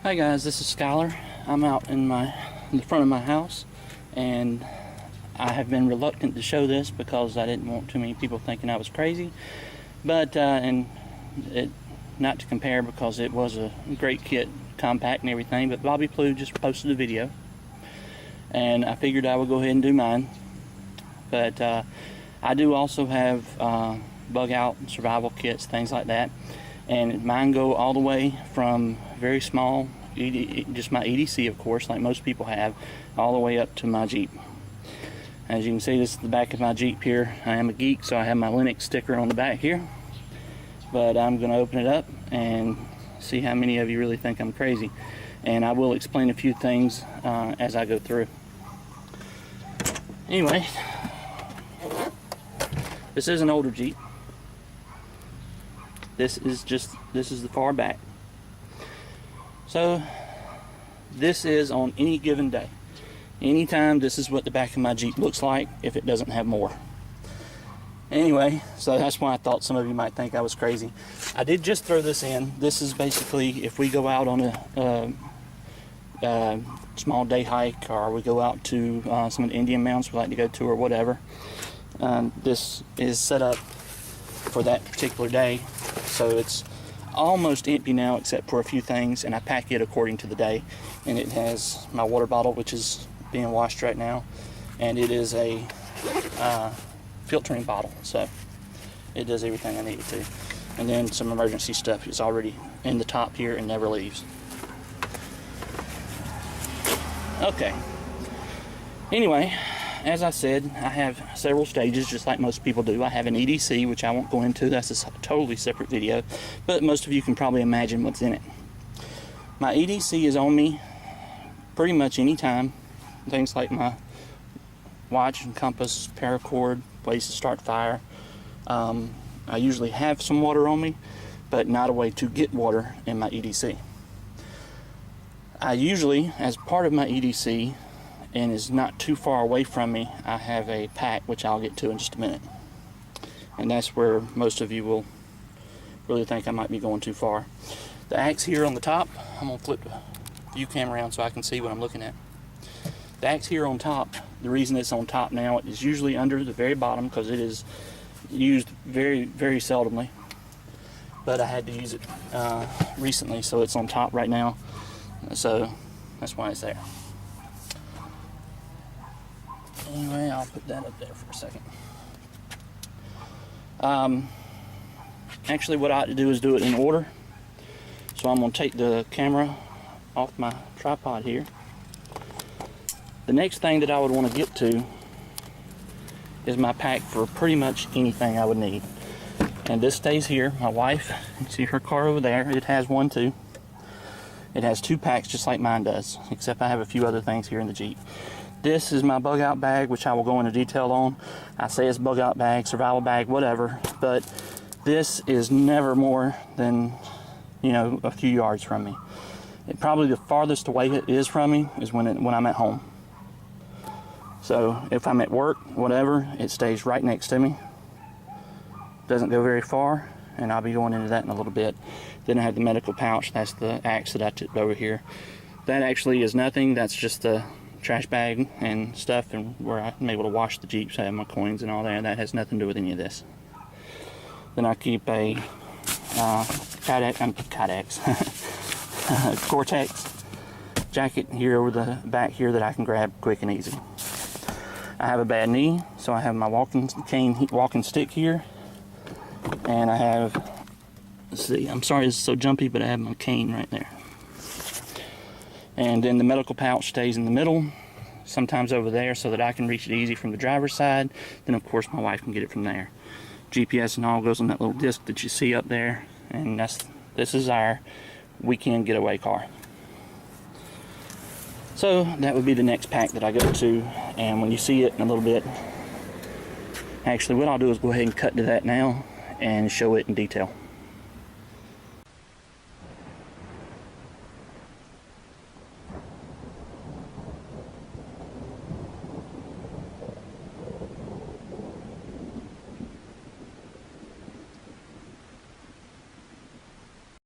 Hi guys, this is Skylar. I'm out in the front of my house, and I have been reluctant to show this because I didn't want too many people thinking I was crazy. But not to compare, because it was a great kit, compact and everything. But Bobby Plou just posted a video, and I figured I would go ahead and do mine. But I do also have bug out survival kits, things like that. And mine go all the way from very small, just my EDC, of course, like most people have, all the way up to my Jeep. As you can see, this is the back of my Jeep here. I am a geek, so I have my Linux sticker on the back here. But I'm going to open it up and see how many of you really think I'm crazy. And I will explain a few things as I go through. Anyway, this is an older Jeep. This is the far back. So this is on any given day. Anytime, this is what the back of my Jeep looks like if it doesn't have more. Anyway, so that's why I thought some of you might think I was crazy. I did just throw this in. This is basically if we go out on a small day hike, or we go out to some of the Indian mountains we like to go to, or whatever. This is set up for that particular day. So it's almost empty now except for a few things, and I pack it according to the day. And it has my water bottle, which is being washed right now, and it is a filtering bottle, so it does everything I need it to. And then some emergency stuff is already in the top here and never leaves. Okay, anyway, as I said, I have several stages, just like most people do. I have an EDC, which I won't go into. That's a totally separate video, but most of you can probably imagine what's in it. My EDC is on me pretty much any time. Things like my watch and compass, paracord, ways to start fire. I usually have some water on me, but not a way to get water in my EDC. I usually, as part of my EDC, and is not too far away from me, I have a pack, which I'll get to in just a minute. And that's where most of you will really think I might be going too far. The axe here on the top, I'm going to flip the view camera around so I can see what I'm looking at. The axe here on top, the reason it's on top now, it is usually under the very bottom because it is used very, very seldomly. But I had to use it recently, so it's on top right now. So that's why it's there. Anyway, I'll put that up there for a second. Actually, what I ought to do is do it in order. So I'm going to take the camera off my tripod here. The next thing that I would want to get to is my pack for pretty much anything I would need. And this stays here. My wife, you see her car over there, it has one too. It has two packs just like mine does, except I have a few other things here in the Jeep. This is my bug out bag, which I will go into detail on. I say it's bug out bag, survival bag, whatever, but this is never more than, you know, a few yards from me. Probably the farthest away it is from me is when I'm at home. So if I'm at work, whatever, it stays right next to me. Doesn't go very far, and I'll be going into that in a little bit. Then I have the medical pouch. That's the axe that I took over here. That actually is nothing. That's just the trash bag and stuff, and where I'm able to wash the Jeep, so I have my coins and all that. That has nothing to do with any of this. Then I keep a Cortex jacket here over the back here that I can grab quick and easy. I have a bad knee, so I have my walking stick here, and I have, let's see, I'm sorry this is so jumpy, but I have my cane right there. And then the medical pouch stays in the middle, sometimes over there, so that I can reach it easy from the driver's side. Then of course my wife can get it from there. GPS and all goes on that little disc that you see up there, and this is our weekend getaway car. So that would be the next pack that I go to, and when you see it in a little bit, actually what I'll do is go ahead and cut to that now and show it in detail.